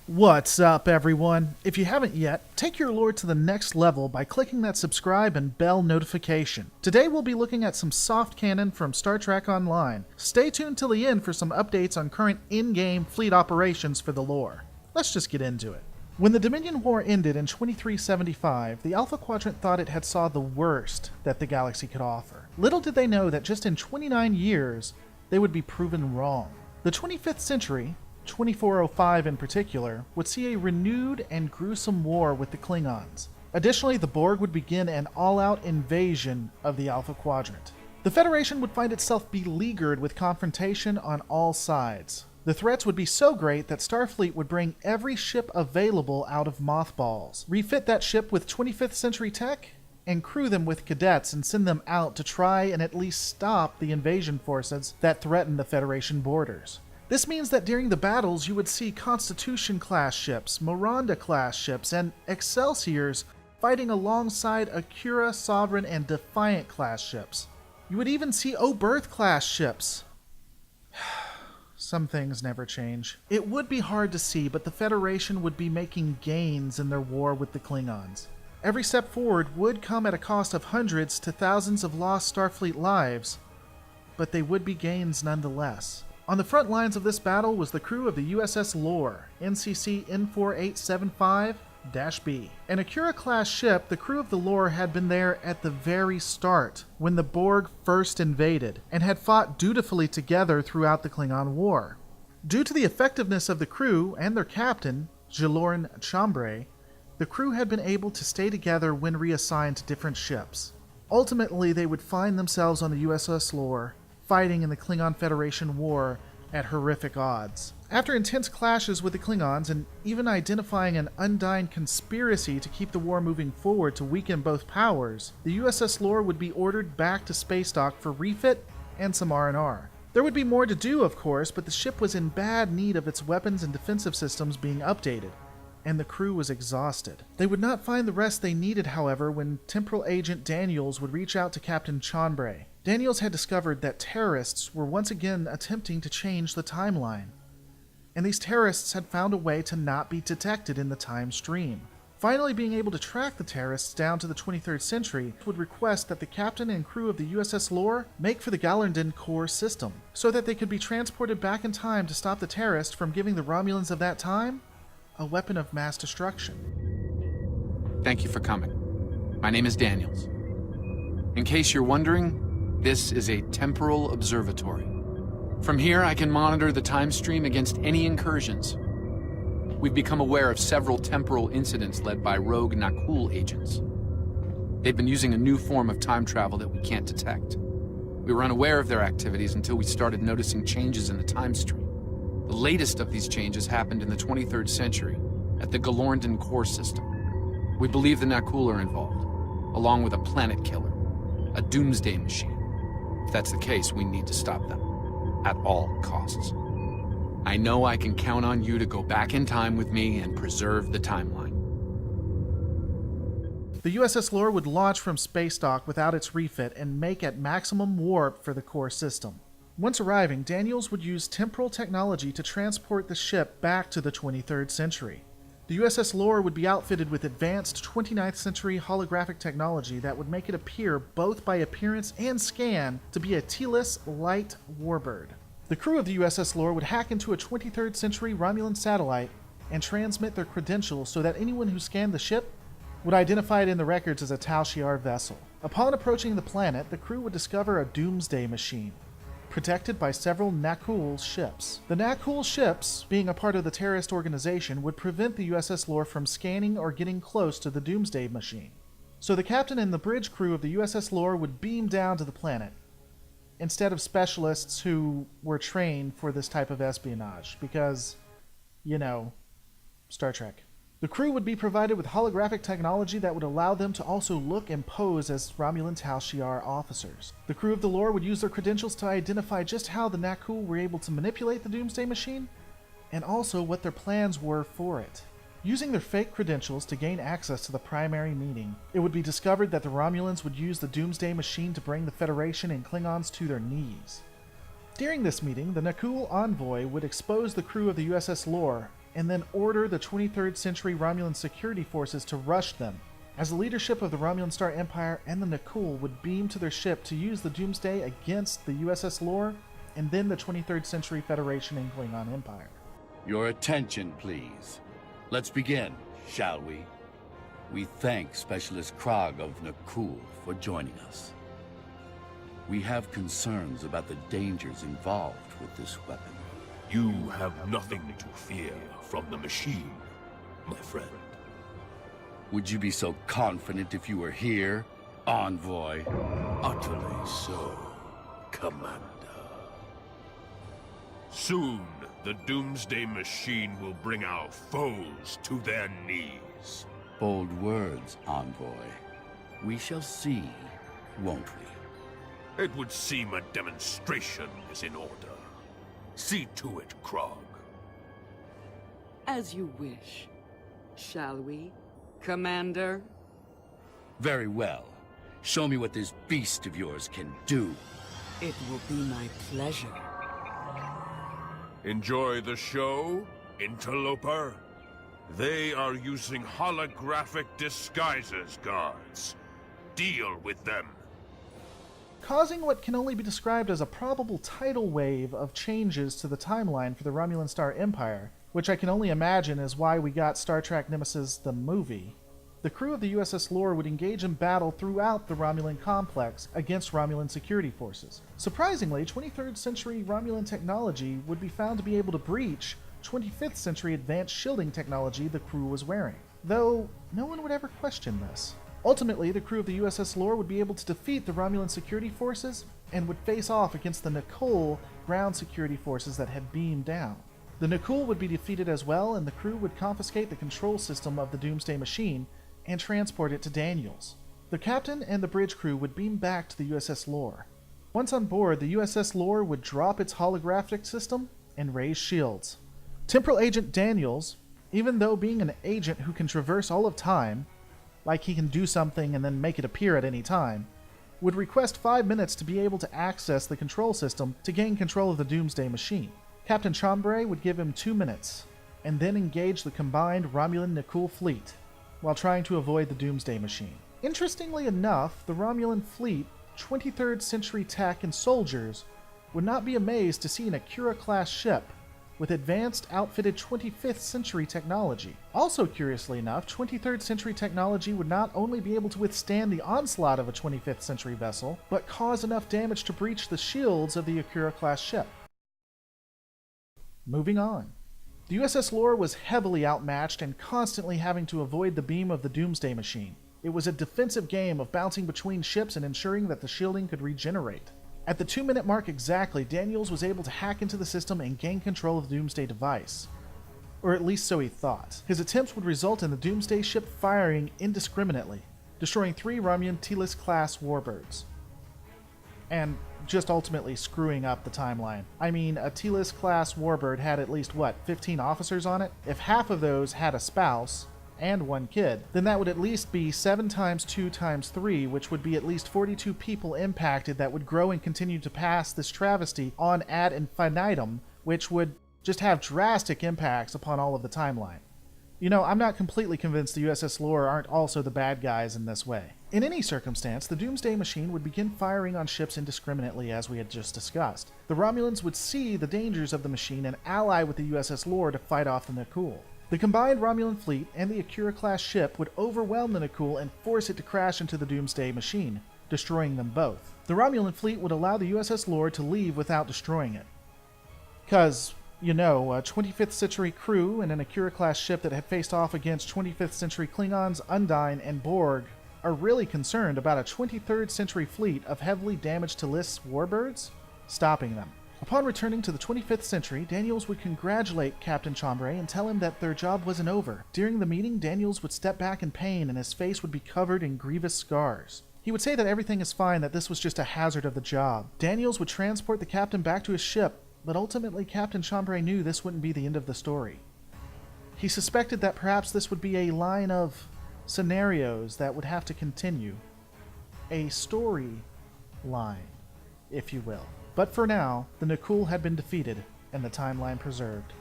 What's up, everyone? If you haven't yet, take your lore to the next level by clicking that subscribe and bell notification. Today we'll be looking at some soft canon from Star Trek Online. Stay tuned till the end for some updates on current in-game fleet operations for the lore. Let's just get into it. When the Dominion War ended in 2375, the Alpha Quadrant thought it had saw the worst that the galaxy could offer. Little did they know that just in 29 years, they would be proven wrong. The 25th century, 2405 in particular, would see a renewed and gruesome war with the Klingons. Additionally, the Borg would begin an all-out invasion of the Alpha Quadrant. The Federation would find itself beleaguered with confrontation on all sides. The threats would be so great that Starfleet would bring every ship available out of mothballs, refit that ship with 25th century tech, and crew them with cadets and send them out to try and at least stop the invasion forces that threaten the Federation borders. This means that during the battles you would see Constitution-class ships, Miranda-class ships, and Excelsiors fighting alongside Acura, Sovereign, and Defiant-class ships. You would even see Oberth-class ships. Some things never change. It would be hard to see, but the Federation would be making gains in their war with the Klingons. Every step forward would come at a cost of hundreds to thousands of lost Starfleet lives, but they would be gains nonetheless. On the front lines of this battle was the crew of the USS Lore, NCC N4875-B. An Acura-class ship, the crew of the Lore had been there at the very start, when the Borg first invaded, and had fought dutifully together throughout the Klingon War. Due to the effectiveness of the crew and their captain, Jaloran Chambray, the crew had been able to stay together when reassigned to different ships. Ultimately, they would find themselves on the USS Lore, fighting in the Klingon Federation War at horrific odds. After intense clashes with the Klingons and even identifying an undying conspiracy to keep the war moving forward to weaken both powers, the USS Lore would be ordered back to space dock for refit and some R&R. There would be more to do, of course, but the ship was in bad need of its weapons and defensive systems being updated, and the crew was exhausted. They would not find the rest they needed, however, when Temporal Agent Daniels would reach out to Captain Chambray. Daniels had discovered that terrorists were once again attempting to change the timeline, and these terrorists had found a way to not be detected in the time stream. Finally being able to track the terrorists down to the 23rd century, would request that the captain and crew of the USS Lore make for the Galerndon core system, so that they could be transported back in time to stop the terrorists from giving the Romulans of that time a weapon of mass destruction. Thank you for coming. My name is Daniels. In case you're wondering, this is a temporal observatory. From here, I can monitor the time stream against any incursions. We've become aware of several temporal incidents led by rogue Nakul agents. They've been using a new form of time travel that we can't detect. We were unaware of their activities until we started noticing changes in the time stream. The latest of these changes happened in the 23rd century at the Galerndon core system. We believe the Nakul are involved, along with a planet killer, a Doomsday machine. If that's the case, we need to stop them, at all costs. I know I can count on you to go back in time with me and preserve the timeline. The USS Lore would launch from space dock without its refit and make at maximum warp for the core system. Once arriving, Daniels would use temporal technology to transport the ship back to the 23rd century. The USS Lore would be outfitted with advanced 29th century holographic technology that would make it appear both by appearance and scan to be a T-less light warbird. The crew of the USS Lore would hack into a 23rd century Romulan satellite and transmit their credentials so that anyone who scanned the ship would identify it in the records as a Tal Shiar vessel. Upon approaching the planet, the crew would discover a Doomsday machine, protected by several Nakul ships. The Nakul ships, being a part of the terrorist organization, would prevent the USS Lore from scanning or getting close to the Doomsday machine. So the captain and the bridge crew of the USS Lore would beam down to the planet, instead of specialists who were trained for this type of espionage, because, you know, Star Trek. The crew would be provided with holographic technology that would allow them to also look and pose as Romulan Tal Shiar officers. The crew of the Lore would use their credentials to identify just how the Nakul were able to manipulate the Doomsday machine, and also what their plans were for it. Using their fake credentials to gain access to the primary meeting, it would be discovered that the Romulans would use the Doomsday machine to bring the Federation and Klingons to their knees. During this meeting, the Nakul envoy would expose the crew of the USS Lore and then order the 23rd century Romulan security forces to rush them, as the leadership of the Romulan Star Empire and the Nakul would beam to their ship to use the Doomsday against the USS Lore and then the 23rd century Federation and Klingon Empire. Your attention, please. Let's begin, shall we? We thank Specialist Krog of Nakul for joining us. We have concerns about the dangers involved with this weapon. You have nothing to fear from the machine, my friend. Would you be so confident if you were here, Envoy? Utterly so, Commander. Soon, the Doomsday Machine will bring our foes to their knees. Bold words, Envoy. We shall see, won't we? It would seem a demonstration is in order. See to it, Krog. As you wish. Shall we, Commander? Very well. Show me what this beast of yours can do. It will be my pleasure. Enjoy the show, interloper? They are using holographic disguises, guards. Deal with them. Causing what can only be described as a probable tidal wave of changes to the timeline for the Romulan Star Empire, which I can only imagine is why we got Star Trek Nemesis the movie. The crew of the USS Lore would engage in battle throughout the Romulan complex against Romulan security forces. Surprisingly, 23rd century Romulan technology would be found to be able to breach 25th century advanced shielding technology the crew was wearing, though no one would ever question this. Ultimately, the crew of the USS Lore would be able to defeat the Romulan security forces and would face off against the Nakul ground security forces that had beamed down. The Nakul would be defeated as well, and the crew would confiscate the control system of the Doomsday Machine and transport it to Daniels. The captain and the bridge crew would beam back to the USS Lore. Once on board, the USS Lore would drop its holographic system and raise shields. Temporal Agent Daniels, even though being an agent who can traverse all of time, like he can do something and then make it appear at any time, would request 5 minutes to be able to access the control system to gain control of the Doomsday Machine. Captain Chambray would give him 2 minutes, and then engage the combined Romulan-Nakul fleet, while trying to avoid the Doomsday Machine. Interestingly enough, the Romulan fleet, 23rd century tech and soldiers, would not be amazed to see an Akira-class ship with advanced outfitted 25th century technology. Also curiously enough, 23rd century technology would not only be able to withstand the onslaught of a 25th century vessel, but cause enough damage to breach the shields of the Akira-class ship. Moving on. The USS Lore was heavily outmatched and constantly having to avoid the beam of the Doomsday Machine. It was a defensive game of bouncing between ships and ensuring that the shielding could regenerate. At the 2-minute mark exactly, Daniels was able to hack into the system and gain control of the Doomsday device. Or at least so he thought. His attempts would result in the Doomsday ship firing indiscriminately, destroying 3 Romulan Telos-class warbirds. And just ultimately screwing up the timeline. I mean, a Telos-class warbird had at least, 15 officers on it? If half of those had a spouse and 1 kid, then that would at least be 7 times 2 times 3, which would be at least 42 people impacted that would grow and continue to pass this travesty on ad infinitum, which would just have drastic impacts upon all of the timeline. You know, I'm not completely convinced the USS Lore aren't also the bad guys in this way. In any circumstance, the Doomsday Machine would begin firing on ships indiscriminately, as we had just discussed. The Romulans would see the dangers of the machine and ally with the USS Lore to fight off the Nakul. The combined Romulan fleet and the Akira-class ship would overwhelm the Nakul and force it to crash into the Doomsday Machine, destroying them both. The Romulan fleet would allow the USS Lore to leave without destroying it. 'Cause, you know, a 25th century crew and an Akira-class ship that had faced off against 25th century Klingons, Undine, and Borg are really concerned about a 23rd century fleet of heavily damaged Telos warbirds stopping them. Upon returning to the 25th century, Daniels would congratulate Captain Chambray and tell him that their job wasn't over. During the meeting, Daniels would step back in pain and his face would be covered in grievous scars. He would say that everything is fine, that this was just a hazard of the job. Daniels would transport the captain back to his ship, but ultimately Captain Chambray knew this wouldn't be the end of the story. He suspected that perhaps this would be a line of scenarios that would have to continue. A story line, if you will. But for now, the Nakul had been defeated and the timeline preserved.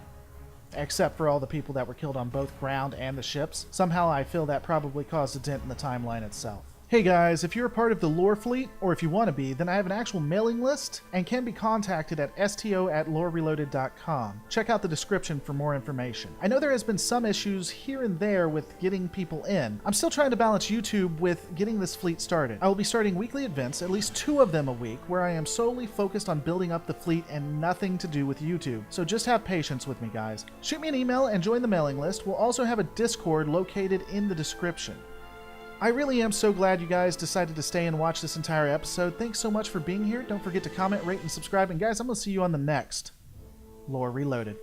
except for all the people that were killed on both ground and the ships. Somehow I feel that probably caused a dent in the timeline itself. Hey guys, if you're a part of the lore fleet, or if you want to be, then I have an actual mailing list and can be contacted at sto@lorereloaded.com. Check out the description for more information. I know there has been some issues here and there with getting people in. I'm still trying to balance YouTube with getting this fleet started. I will be starting weekly events, at least 2 of them a week, where I am solely focused on building up the fleet and nothing to do with YouTube. So just have patience with me, guys. Shoot me an email and join the mailing list. We'll also have a Discord located in the description. I really am so glad you guys decided to stay and watch this entire episode. Thanks so much for being here. Don't forget to comment, rate, and subscribe. And guys, I'm going to see you on the next Lore Reloaded.